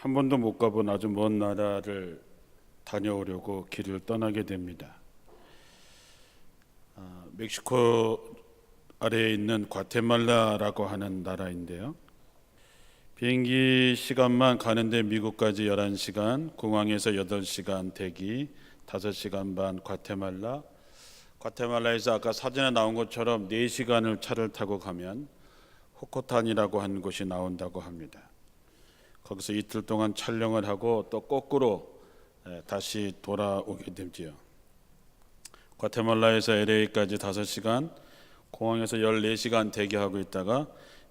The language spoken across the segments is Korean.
한 번도 못 가본 아주 먼 나라를 다녀오려고 길을 떠나게 됩니다. 멕시코 아래에 있는 과테말라라고 하는 나라인데요. 비행기 시간만 가는데 미국까지 11시간, 공항에서 8시간 대기, 5시간 반 과테말라에서 아까 사진에 나온 것처럼 4시간을 차를 타고 가면 호코탄이라고 하는 곳이 나온다고 합니다. 거기서 이틀 동안 촬영을 하고 또 거꾸로 다시 돌아오게 되지요. 과테말라에서 LA까지 5시간, 공항에서 14시간 대기하고 있다가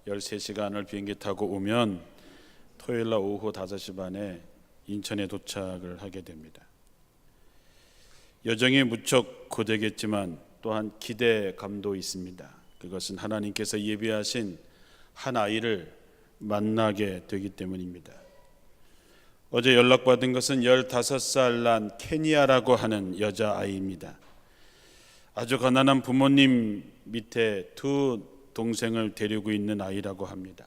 13시간을 비행기 타고 오면 토요일날 오후 5시 반에 인천에 도착을 하게 됩니다. 여정이 무척 고되겠지만 또한 기대감도 있습니다. 그것은 하나님께서 예비하신 한 아이를 만나게 되기 때문입니다. 어제 연락받은 것은 15살 난 케니아라고 하는 여자아이입니다. 아주 가난한 부모님 밑에 두 동생을 데리고 있는 아이라고 합니다.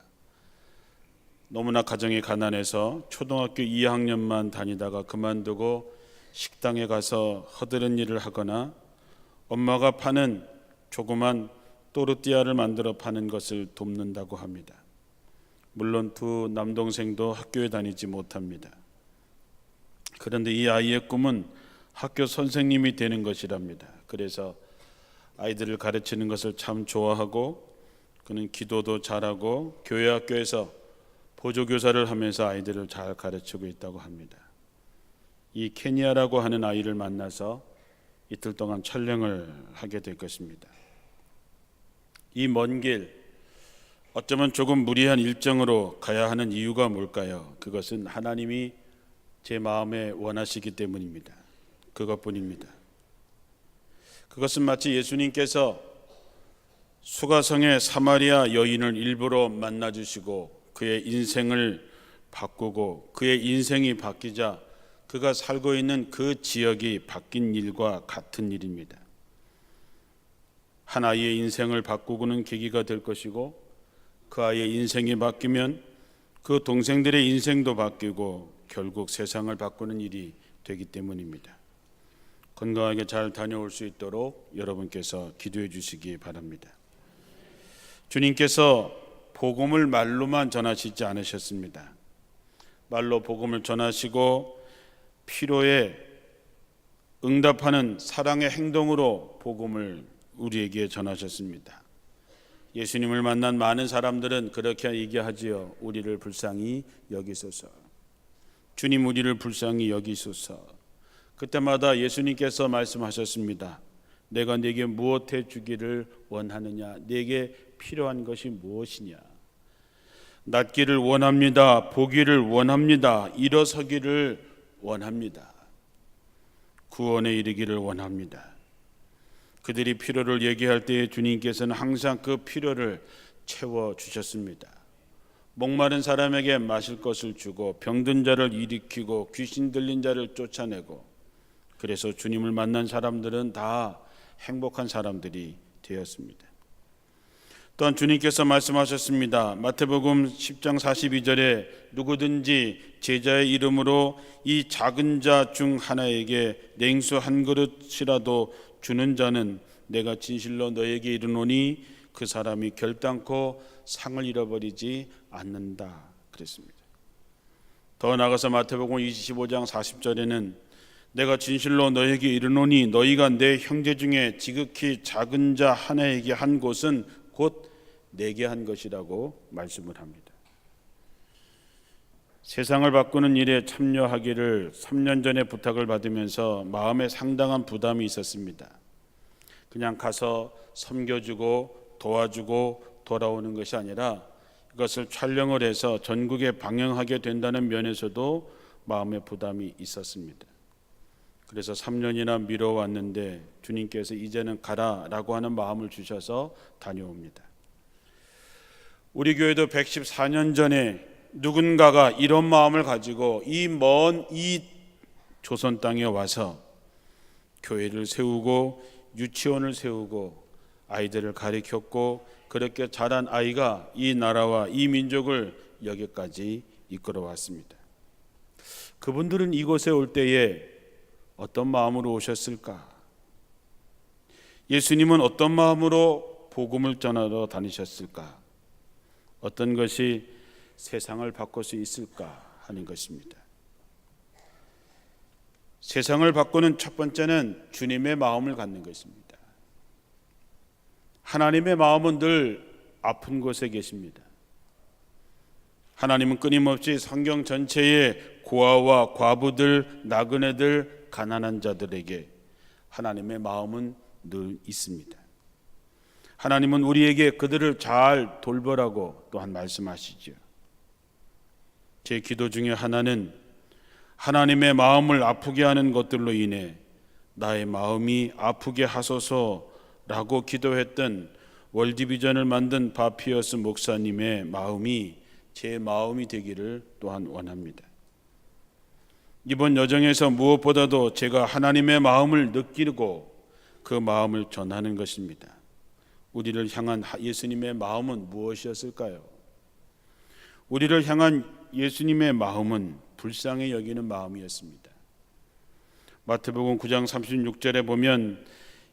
너무나 가정이 가난해서 초등학교 2학년만 다니다가 그만두고 식당에 가서 허드렛 일을 하거나 엄마가 파는 조그만 또르띠아를 만들어 파는 것을 돕는다고 합니다. 물론 두 남동생도 학교에 다니지 못합니다. 그런데 이 아이의 꿈은 학교 선생님이 되는 것이랍니다. 그래서 아이들을 가르치는 것을 참 좋아하고 그는 기도도 잘하고 교회 학교에서 보조교사를 하면서 아이들을 잘 가르치고 있다고 합니다. 이 케니아라고 하는 아이를 만나서 이틀 동안 촬영을 하게 될 것입니다. 이 먼 길, 어쩌면 조금 무리한 일정으로 가야 하는 이유가 뭘까요? 그것은 하나님이 제 마음에 원하시기 때문입니다. 그것뿐입니다. 그것은 마치 예수님께서 수가성의 사마리아 여인을 일부러 만나주시고 그의 인생을 바꾸고 그의 인생이 바뀌자 그가 살고 있는 그 지역이 바뀐 일과 같은 일입니다. 한 아이의 인생을 바꾸고는 계기가 될 것이고 그 아이의 인생이 바뀌면 그 동생들의 인생도 바뀌고 결국 세상을 바꾸는 일이 되기 때문입니다. 건강하게 잘 다녀올 수 있도록 여러분께서 기도해 주시기 바랍니다. 주님께서 복음을 말로만 전하시지 않으셨습니다. 말로 복음을 전하시고 필요에 응답하는 사랑의 행동으로 복음을 우리에게 전하셨습니다. 예수님을 만난 많은 사람들은 그렇게 얘기하지요. 우리를 불쌍히 여기소서. 주님 우리를 불쌍히 여기소서. 그때마다 예수님께서 말씀하셨습니다. 내가 네게 무엇해 주기를 원하느냐? 네게 필요한 것이 무엇이냐? 낫기를 원합니다. 보기를 원합니다. 일어서기를 원합니다. 구원에 이르기를 원합니다. 그들이 필요를 얘기할 때에 주님께서는 항상 그 필요를 채워주셨습니다. 목마른 사람에게 마실 것을 주고 병든 자를 일으키고 귀신 들린 자를 쫓아내고 그래서 주님을 만난 사람들은 다 행복한 사람들이 되었습니다. 또한 주님께서 말씀하셨습니다. 마태복음 10장 42절에 누구든지 제자의 이름으로 이 작은 자 중 하나에게 냉수 한 그릇이라도 주는 자는 내가 진실로 너에게 이르노니 그 사람이 결단코 상을 잃어버리지 않는다 그랬습니다. 더 나아가서 마태복음 25장 40절에는 내가 진실로 너에게 이르노니 너희가 내 형제 중에 지극히 작은 자 하나에게 한 것은 곧 내게 한 것이라고 말씀을 합니다. 세상을 바꾸는 일에 참여하기를 3년 전에 부탁을 받으면서 마음에 상당한 부담이 있었습니다. 그냥 가서 섬겨주고 도와주고 돌아오는 것이 아니라 이것을 촬영을 해서 전국에 방영하게 된다는 면에서도 마음의 부담이 있었습니다. 그래서 3년이나 미뤄왔는데 주님께서 이제는 가라라고 하는 마음을 주셔서 다녀옵니다. 우리 교회도 114년 전에 누군가가 이런 마음을 가지고 이 먼 조선 땅에 와서 교회를 세우고 유치원을 세우고 아이들을 가르쳤고 그렇게 자란 아이가 이 나라와 이 민족을 여기까지 이끌어 왔습니다. 그분들은 이곳에 올 때에 어떤 마음으로 오셨을까? 예수님은 어떤 마음으로 복음을 전하러 다니셨을까? 어떤 것이 세상을 바꿀 수 있을까 하는 것입니다. 세상을 바꾸는 첫 번째는 주님의 마음을 갖는 것입니다. 하나님의 마음은 늘 아픈 곳에 계십니다. 하나님은 끊임없이 성경 전체의 고아와 과부들, 나그네들, 가난한 자들에게 하나님의 마음은 늘 있습니다. 하나님은 우리에게 그들을 잘 돌보라고 또한 말씀하시죠. 제 기도 중에 하나는 하나님의 마음을 아프게 하는 것들로 인해 나의 마음이 아프게 하소서라고 기도했던 월드비전을 만든 바피어스 목사님의 마음이 제 마음이 되기를 또한 원합니다. 이번 여정에서 무엇보다도 제가 하나님의 마음을 느끼고 그 마음을 전하는 것입니다. 우리를 향한 예수님의 마음은 무엇이었을까요? 우리를 향한 예수님의 마음은 불쌍히 여기는 마음이었습니다. 마태복음 9장 36절에 보면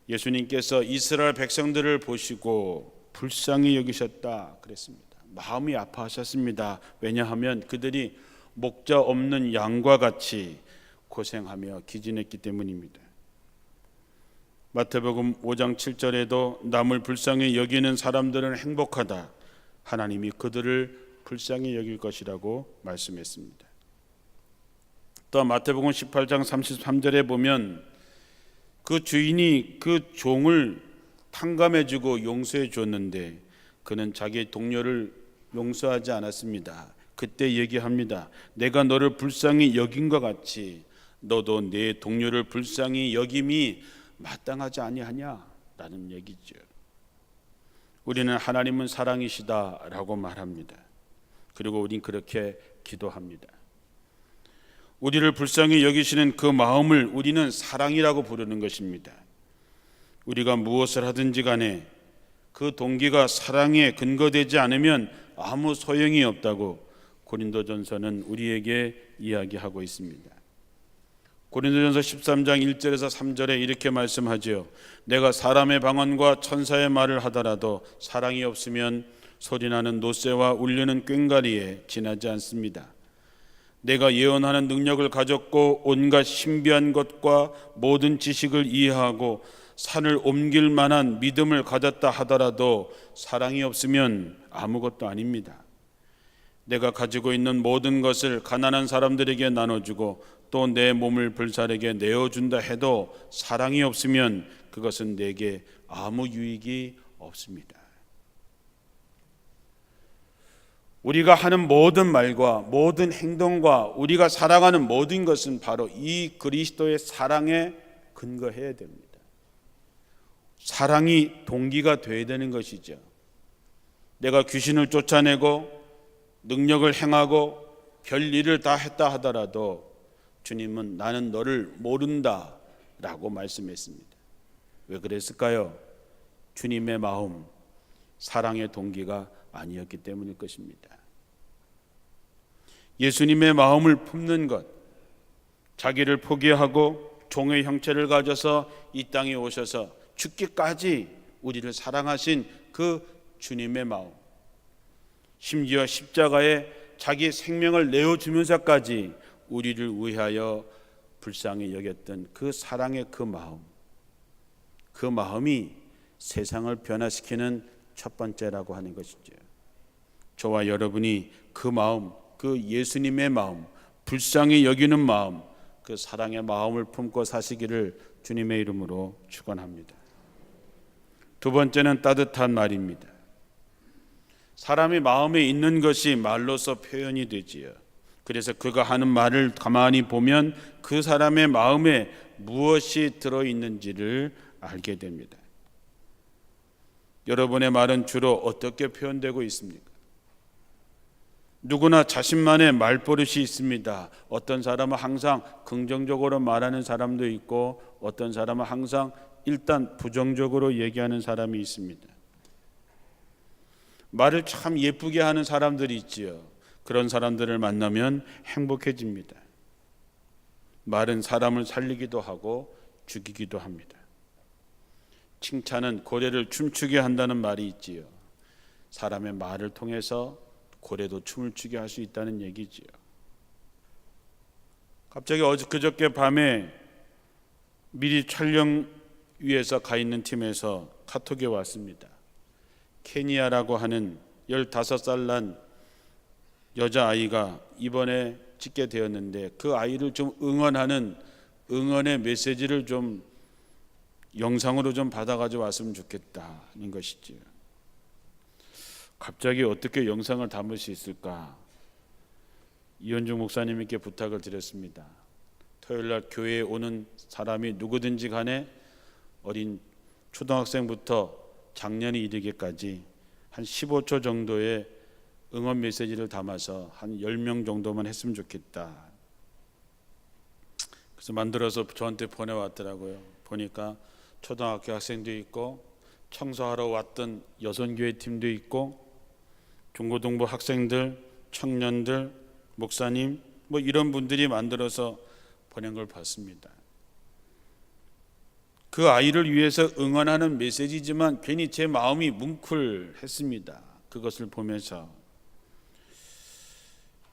예수님께서 이스라엘 백성들을 보시고 불쌍히 여기셨다 그랬습니다. 마음이 아파하셨습니다. 왜냐하면 그들이 목자 없는 양과 같이 고생하며 기진했기 때문입니다. 마태복음 5장 7절에도 남을 불쌍히 여기는 사람들은 행복하다. 하나님이 그들을 불쌍히 여길 것이라고 말씀했습니다. 또 마태복음 18장 33절에 보면 그 주인이 그 종을 탕감해주고 용서해 줬는데 그는 자기 동료를 용서하지 않았습니다. 그때 얘기합니다. 내가 너를 불쌍히 여긴과 같이 너도 내 동료를 불쌍히 여김이 마땅하지 아니하냐 라는 얘기죠. 우리는 하나님은 사랑이시다라고 말합니다. 그리고 우린 그렇게 기도합니다. 우리를 불쌍히 여기시는 그 마음을 우리는 사랑이라고 부르는 것입니다. 우리가 무엇을 하든지 간에 그 동기가 사랑에 근거되지 않으면 아무 소용이 없다고 고린도전서는 우리에게 이야기하고 있습니다. 고린도전서 13장 1절에서 3절에 이렇게 말씀하죠. 내가 사람의 방언과 천사의 말을 하더라도 사랑이 없으면 소리나는 노새와 울리는 꽹과리에 지나지 않습니다. 내가 예언하는 능력을 가졌고 온갖 신비한 것과 모든 지식을 이해하고 산을 옮길 만한 믿음을 가졌다 하더라도 사랑이 없으면 아무것도 아닙니다. 내가 가지고 있는 모든 것을 가난한 사람들에게 나눠주고 또 내 몸을 불살에게 내어준다 해도 사랑이 없으면 그것은 내게 아무 유익이 없습니다. 우리가 하는 모든 말과 모든 행동과 우리가 살아가는 모든 것은 바로 이 그리스도의 사랑에 근거해야 됩니다. 사랑이 동기가 되어야 되는 것이죠. 내가 귀신을 쫓아내고 능력을 행하고 별일을 다 했다 하더라도 주님은 나는 너를 모른다 라고 말씀했습니다. 왜 그랬을까요? 주님의 마음, 사랑의 동기가 아니었기 때문일 것입니다. 예수님의 마음을 품는 것, 자기를 포기하고 종의 형체를 가져서 이 땅에 오셔서 죽기까지 우리를 사랑하신 그 주님의 마음, 심지어 십자가에 자기 생명을 내어주면서까지 우리를 위하여 불쌍히 여겼던 그 사랑의 그 마음이 세상을 변화시키는 첫 번째라고 하는 것이죠. 저와 여러분이 그 마음, 그 예수님의 마음, 불쌍히 여기는 마음, 그 사랑의 마음을 품고 사시기를 주님의 이름으로 축원합니다. 두 번째는 따뜻한 말입니다. 사람의 마음에 있는 것이 말로서 표현이 되지요. 그래서 그가 하는 말을 가만히 보면 그 사람의 마음에 무엇이 들어있는지를 알게 됩니다. 여러분의 말은 주로 어떻게 표현되고 있습니까? 누구나 자신만의 말버릇이 있습니다. 어떤 사람은 항상 긍정적으로 말하는 사람도 있고 어떤 사람은 항상 일단 부정적으로 얘기하는 사람이 있습니다. 말을 참 예쁘게 하는 사람들이 있지요. 그런 사람들을 만나면 행복해집니다. 말은 사람을 살리기도 하고 죽이기도 합니다. 칭찬은 고래를 춤추게 한다는 말이 있지요. 사람의 말을 통해서 고래도 춤을 추게 할 수 있다는 얘기지요. 갑자기 그저께 밤에 미리 촬영 위해서 가 있는 팀에서 카톡이 왔습니다. 케니아라고 하는 15살 난 여자아이가 이번에 찍게 되었는데 그 아이를 좀 응원하는 응원의 메시지를 좀 영상으로 좀 받아가지고 왔으면 좋겠다는 것이지요. 갑자기 어떻게 영상을 담을 수 있을까? 이현중 목사님께 부탁을 드렸습니다. 토요일날 교회에 오는 사람이 누구든지 간에 어린 초등학생부터 장년이 이르기까지 한 15초 정도의 응원 메시지를 담아서 한 10명 정도만 했으면 좋겠다. 그래서 만들어서 저한테 보내왔더라고요. 보니까 초등학교 학생도 있고 청소하러 왔던 여성교회 팀도 있고 중고등부 학생들, 청년들, 목사님 뭐 이런 분들이 만들어서 보낸 걸 봤습니다. 그 아이를 위해서 응원하는 메시지지만 괜히 제 마음이 뭉클했습니다. 그것을 보면서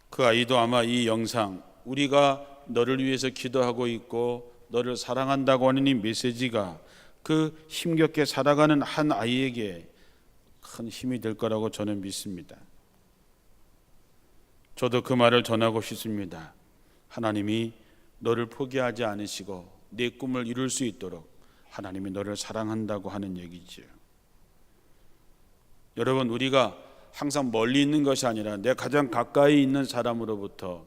그 아이도 아마 이 영상, 우리가 너를 위해서 기도하고 있고 너를 사랑한다고 하는 이 메시지가 그 힘겹게 살아가는 한 아이에게 큰 힘이 될 거라고 저는 믿습니다. 저도 그 말을 전하고 싶습니다. 하나님이 너를 포기하지 않으시고 내 꿈을 이룰 수 있도록 하나님이 너를 사랑한다고 하는 얘기지요. 여러분, 우리가 항상 멀리 있는 것이 아니라 내 가장 가까이 있는 사람으로부터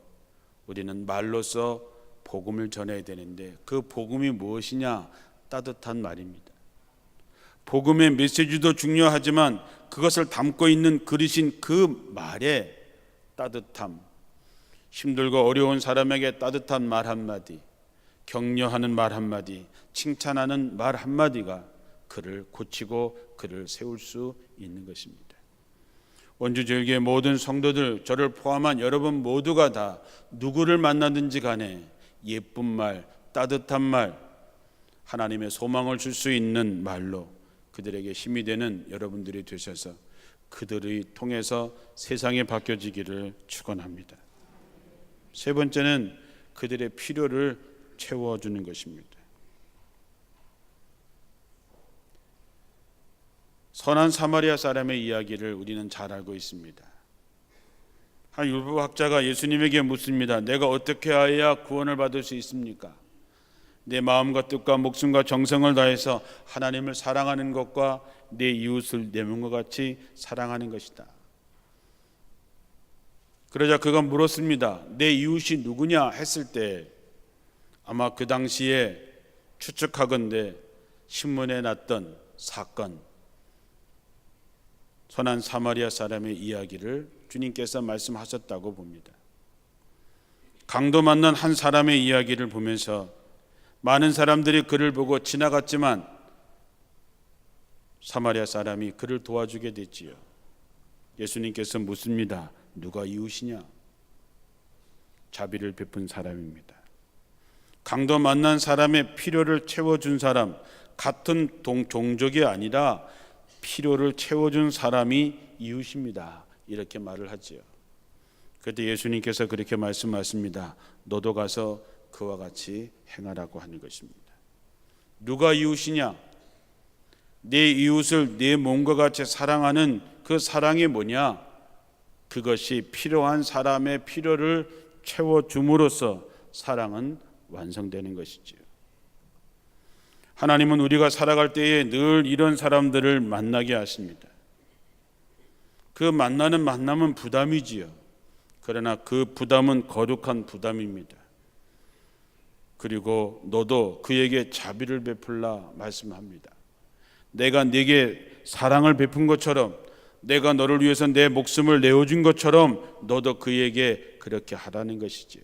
우리는 말로써 복음을 전해야 되는데 그 복음이 무엇이냐? 따뜻한 말입니다. 복음의 메시지도 중요하지만 그것을 담고 있는 그리신 그 말의 따뜻함, 힘들고 어려운 사람에게 따뜻한 말 한마디, 격려하는 말 한마디, 칭찬하는 말 한마디가 그를 고치고 그를 세울 수 있는 것입니다. 원주절기의 모든 성도들, 저를 포함한 여러분 모두가 다 누구를 만나든지 간에 예쁜 말, 따뜻한 말, 하나님의 소망을 줄 수 있는 말로 그들에게 힘이 되는 여러분들이 되셔서 그들을 통해서 세상이 바뀌어지기를 축원합니다. 세 번째는 그들의 필요를 채워주는 것입니다. 선한 사마리아 사람의 이야기를 우리는 잘 알고 있습니다. 한 율법학자가 예수님에게 묻습니다. 내가 어떻게 해야 구원을 받을 수 있습니까? 내 마음과 뜻과 목숨과 정성을 다해서 하나님을 사랑하는 것과 내 이웃을 내 몸과 같이 사랑하는 것이다. 그러자 그가 물었습니다. 내 이웃이 누구냐 했을 때 아마 그 당시에 추측하건대 신문에 났던 사건, 선한 사마리아 사람의 이야기를 주님께서 말씀하셨다고 봅니다. 강도 만난 한 사람의 이야기를 보면서 많은 사람들이 그를 보고 지나갔지만 사마리아 사람이 그를 도와주게 됐지요. 예수님께서 묻습니다. 누가 이웃이냐? 자비를 베푼 사람입니다. 강도 만난 사람의 필요를 채워준 사람, 같은 종족이 아니라 필요를 채워준 사람이 이웃입니다. 이렇게 말을 하지요. 그때 예수님께서 그렇게 말씀하십니다. 너도 가서 그와 같이 행하라고 하는 것입니다. 누가 이웃이냐? 내 이웃을 내 몸과 같이 사랑하는 그 사랑이 뭐냐? 그것이 필요한 사람의 필요를 채워줌으로써 사랑은 완성되는 것이지요. 하나님은 우리가 살아갈 때에 늘 이런 사람들을 만나게 하십니다. 그 만남은 부담이지요. 그러나 그 부담은 거룩한 부담입니다. 그리고 너도 그에게 자비를 베풀라 말씀합니다. 내가 네게 사랑을 베푼 것처럼, 내가 너를 위해서 내 목숨을 내어준 것처럼 너도 그에게 그렇게 하라는 것이지요.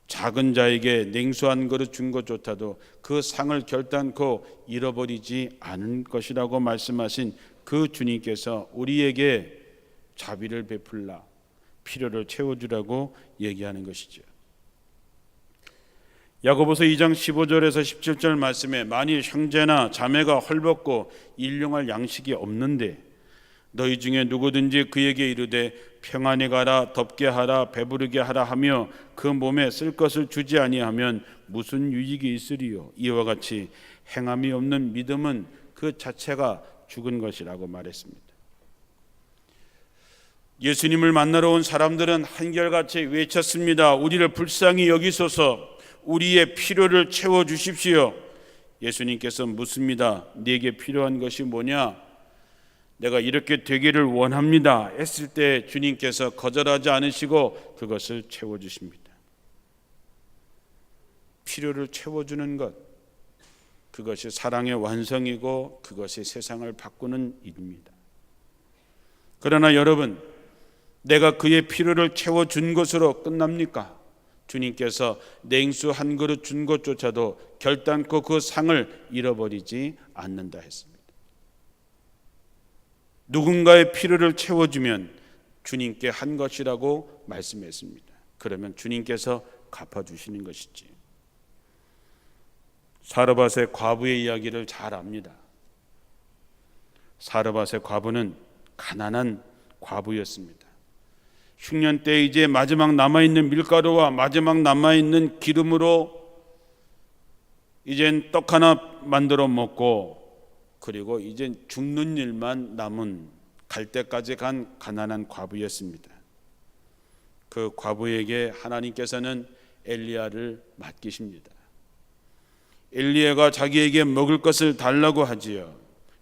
작은 자에게 냉수한 그릇 준 것조차도 그 상을 결단코 잃어버리지 않은 것이라고 말씀하신 그 주님께서 우리에게 자비를 베풀라, 필요를 채워주라고 얘기하는 것이죠. 야고보서 2장 15절에서 17절 말씀에 만일 형제나 자매가 헐벗고 일용할 양식이 없는데 너희 중에 누구든지 그에게 이르되 평안히 가라, 덥게 하라, 배부르게 하라 하며 그 몸에 쓸 것을 주지 아니하면 무슨 유익이 있으리요. 이와 같이 행함이 없는 믿음은 그 자체가 죽은 것이라고 말했습니다. 예수님을 만나러 온 사람들은 한결같이 외쳤습니다. 우리를 불쌍히 여기소서, 우리의 필요를 채워주십시오. 예수님께서 묻습니다. 네게 필요한 것이 뭐냐? 내가 이렇게 되기를 원합니다 했을 때 주님께서 거절하지 않으시고 그것을 채워주십니다. 필요를 채워주는 것, 그것이 사랑의 완성이고 그것이 세상을 바꾸는 일입니다. 그러나 여러분, 내가 그의 필요를 채워준 것으로 끝납니까? 주님께서 냉수 한 그릇 준 것조차도 결단코 그 상을 잃어버리지 않는다 했습니다. 누군가의 필요를 채워주면 주님께 한 것이라고 말씀했습니다. 그러면 주님께서 갚아주시는 것이지. 사르밧의 과부의 이야기를 잘 압니다. 사르밧의 과부는 가난한 과부였습니다. 흉년 때 이제 마지막 남아있는 밀가루와 마지막 남아있는 기름으로 이젠 떡 하나 만들어 먹고 그리고 이젠 죽는 일만 남은 갈 때까지 간 가난한 과부였습니다. 그 과부에게 하나님께서는 엘리야를 맡기십니다. 엘리야가 자기에게 먹을 것을 달라고 하지요.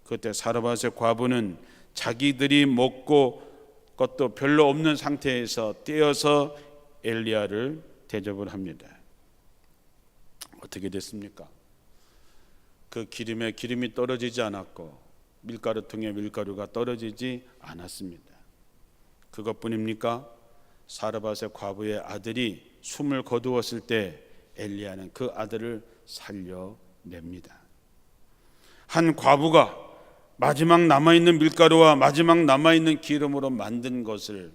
그때 사르밧의 과부는 자기들이 먹고 것도 별로 없는 상태에서 떼어서 엘리야를 대접을 합니다. 어떻게 됐습니까? 그 기름에 기름이 떨어지지 않았고 밀가루통에 밀가루가 떨어지지 않았습니다. 그것뿐입니까? 사르밧의 과부의 아들이 숨을 거두었을 때 엘리야는 그 아들을 살려냅니다. 한 과부가 마지막 남아있는 밀가루와 마지막 남아있는 기름으로 만든 것을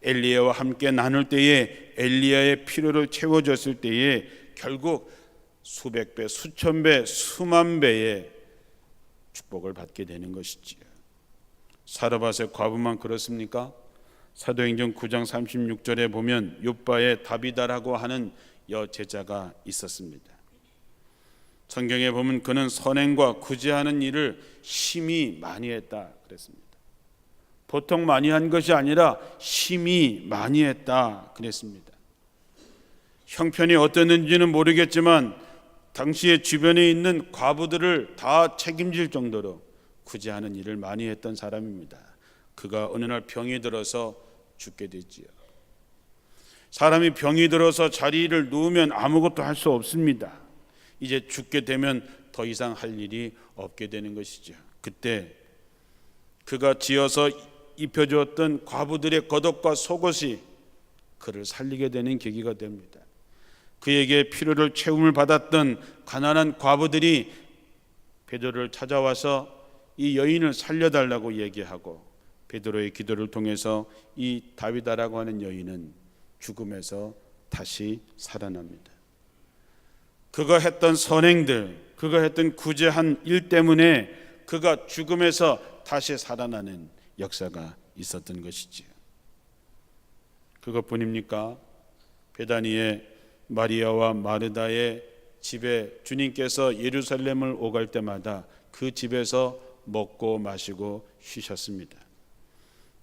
엘리야와 함께 나눌 때에 엘리야의 필요를 채워줬을 때에 결국 수백 배, 수천 배, 수만 배의 축복을 받게 되는 것이지요. 사르밧의 과부만 그렇습니까? 사도행전 9장 36절에 보면 욥바의 다비다라고 하는 여제자가 있었습니다. 성경에 보면 그는 선행과 구제하는 일을 심히 많이 했다 그랬습니다. 보통 많이 한 것이 아니라 심히 많이 했다 그랬습니다. 형편이 어땠는지는 모르겠지만 당시에 주변에 있는 과부들을 다 책임질 정도로 구제하는 일을 많이 했던 사람입니다. 그가 어느 날 병이 들어서 죽게 되지요. 사람이 병이 들어서 자리를 누우면 아무것도 할 수 없습니다. 이제 죽게 되면 더 이상 할 일이 없게 되는 것이죠. 그때 그가 지어서 입혀주었던 과부들의 겉옷과 속옷이 그를 살리게 되는 계기가 됩니다. 그에게 필요를 채움을 받았던 가난한 과부들이 베드로를 찾아와서 이 여인을 살려달라고 얘기하고 베드로의 기도를 통해서 이 다비다라고 하는 여인은 죽음에서 다시 살아납니다. 그가 했던 선행들, 그가 했던 구제한 일 때문에 그가 죽음에서 다시 살아나는 역사가 있었던 것이지요. 그것뿐입니까? 베다니의 마리아와 마르다의 집에 주님께서 예루살렘을 오갈 때마다 그 집에서 먹고 마시고 쉬셨습니다.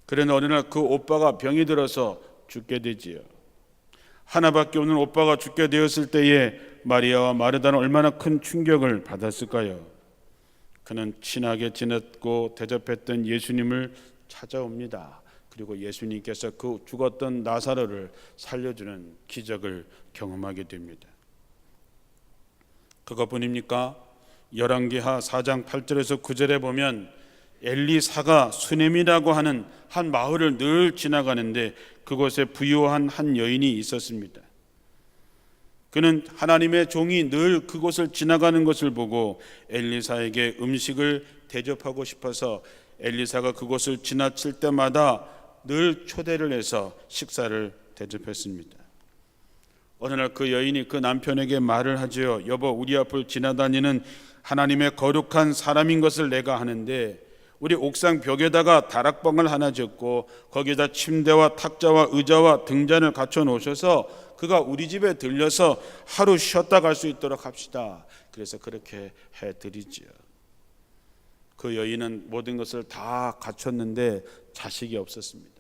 그런데 어느 날 그 오빠가 병이 들어서 죽게 되지요. 하나밖에 없는 오빠가 죽게 되었을 때에 마리아와 마르다는 얼마나 큰 충격을 받았을까요? 그는 친하게 지냈고 대접했던 예수님을 찾아옵니다. 그리고 예수님께서 그 죽었던 나사로를 살려주는 기적을 경험하게 됩니다. 그것뿐입니까? 열왕기하 4장 8절에서 9절에 보면 엘리사가 수넴이라고 하는 한 마을을 늘 지나가는데 그곳에 부유한 한 여인이 있었습니다. 그는 하나님의 종이 늘 그곳을 지나가는 것을 보고 엘리사에게 음식을 대접하고 싶어서 엘리사가 그곳을 지나칠 때마다 늘 초대를 해서 식사를 대접했습니다. 어느 날 그 여인이 그 남편에게 말을 하지요. 여보, 우리 앞을 지나다니는 하나님의 거룩한 사람인 것을 내가 아는데 우리 옥상 벽에다가 다락방을 하나 짓고 거기에다 침대와 탁자와 의자와 등잔을 갖춰 놓으셔서 그가 우리 집에 들려서 하루 쉬었다 갈 수 있도록 합시다. 그래서 그렇게 해드리지요. 그 여인은 모든 것을 다 갖췄는데 자식이 없었습니다.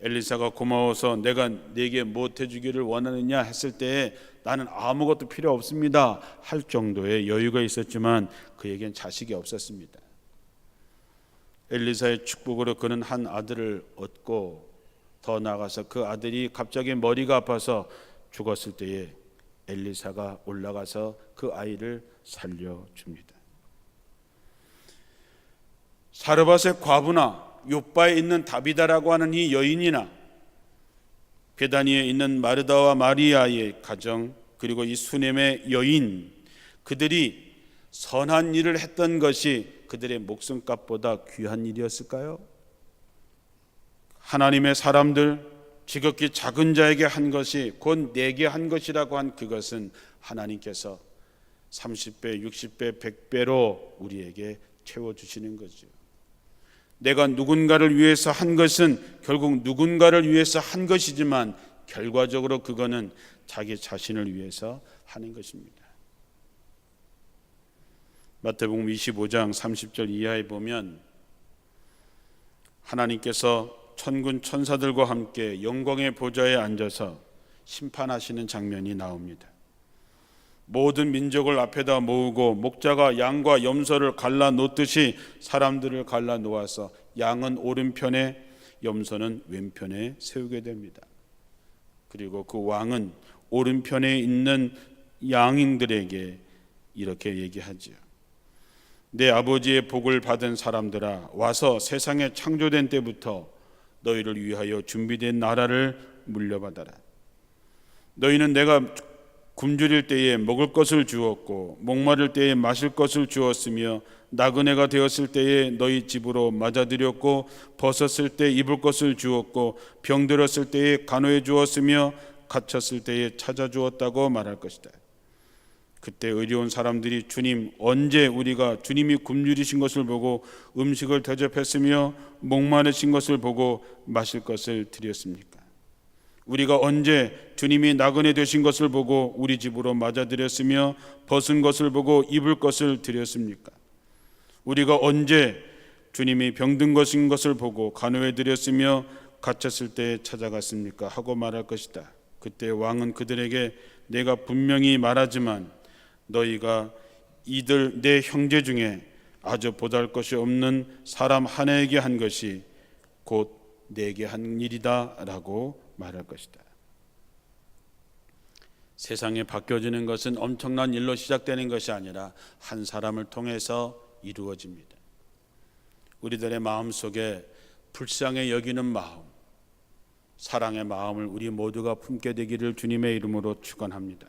엘리사가 고마워서 내가 네게 무엇 해주기를 원하느냐 했을 때에 나는 아무것도 필요 없습니다 할 정도의 여유가 있었지만 그에겐 자식이 없었습니다. 엘리사의 축복으로 그는 한 아들을 얻고 더 나아가서 그 아들이 갑자기 머리가 아파서 죽었을 때에 엘리사가 올라가서 그 아이를 살려줍니다. 사르밧의 과부나 요바에 있는 다비다라고 하는 이 여인이나 베다니에 있는 마르다와 마리아의 가정, 그리고 이 수넴의 여인, 그들이 선한 일을 했던 것이 그들의 목숨값보다 귀한 일이었을까요? 하나님의 사람들, 지극히 작은 자에게 한 것이 곧 내게 한 것이라고 한 그것은 하나님께서 30배, 60배, 100배로 우리에게 채워주시는 거죠. 내가 누군가를 위해서 한 것은 결국 누군가를 위해서 한 것이지만 결과적으로 그거는 자기 자신을 위해서 하는 것입니다. 마태복음 25장 30절 이하에 보면 하나님께서 천군 천사들과 함께 영광의 보좌에 앉아서 심판하시는 장면이 나옵니다. 모든 민족을 앞에다 모으고 목자가 양과 염소를 갈라 놓듯이 사람들을 갈라 놓아서 양은 오른편에 염소는 왼편에 세우게 됩니다. 그리고 그 왕은 오른편에 있는 양인들에게 이렇게 얘기하지요. 내 아버지의 복을 받은 사람들아, 와서 세상에 창조된 때부터 너희를 위하여 준비된 나라를 물려받아라. 너희는 내가 굶주릴 때에 먹을 것을 주었고 목마를 때에 마실 것을 주었으며 나그네가 되었을 때에 너희 집으로 맞아들였고 벗었을 때 입을 것을 주었고 병들었을 때에 간호해 주었으며 갇혔을 때에 찾아주었다고 말할 것이다. 그때 의로운 사람들이 주님, 언제 우리가 주님이 굶주리신 것을 보고 음식을 대접했으며 목마르신 것을 보고 마실 것을 드렸습니까? 우리가 언제 주님이 나그네 되신 것을 보고 우리 집으로 맞아들였으며 벗은 것을 보고 입을 것을 드렸습니까? 우리가 언제 주님이 병든 것을 보고 간호해 드렸으며 갇혔을 때 찾아갔습니까? 하고 말할 것이다. 그때 왕은 그들에게 내가 분명히 말하지만 너희가 이들 내 형제 중에 아주 보잘것이 없는 사람 하나에게 한 것이 곧 내게 한 일이다 라고 말할 것이다. 세상에 바뀌어지는 것은 엄청난 일로 시작되는 것이 아니라 한 사람을 통해서 이루어집니다. 우리들의 마음속에 불쌍히 여기는 마음, 사랑의 마음을 우리 모두가 품게 되기를 주님의 이름으로 축원합니다.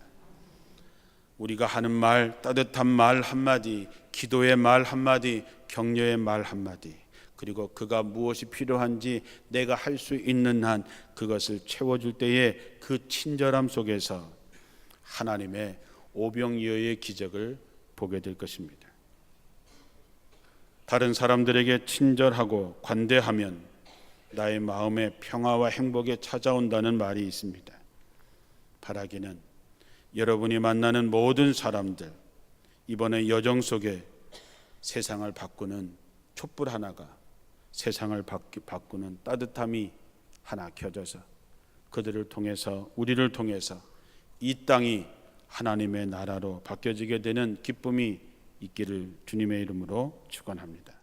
우리가 하는 말, 따뜻한 말 한마디, 기도의 말 한마디, 격려의 말 한마디, 그리고 그가 무엇이 필요한지 내가 할 수 있는 한 그것을 채워줄 때에 그 친절함 속에서 하나님의 오병이어의 기적을 보게 될 것입니다. 다른 사람들에게 친절하고 관대하면 나의 마음에 평화와 행복이 찾아온다는 말이 있습니다. 바라기는 여러분이 만나는 모든 사람들, 이번에 여정 속에 세상을 바꾸는 촛불 하나가, 세상을 바꾸는 따뜻함이 하나 켜져서 그들을 통해서, 우리를 통해서 이 땅이 하나님의 나라로 바뀌어지게 되는 기쁨이 있기를 주님의 이름으로 축원합니다.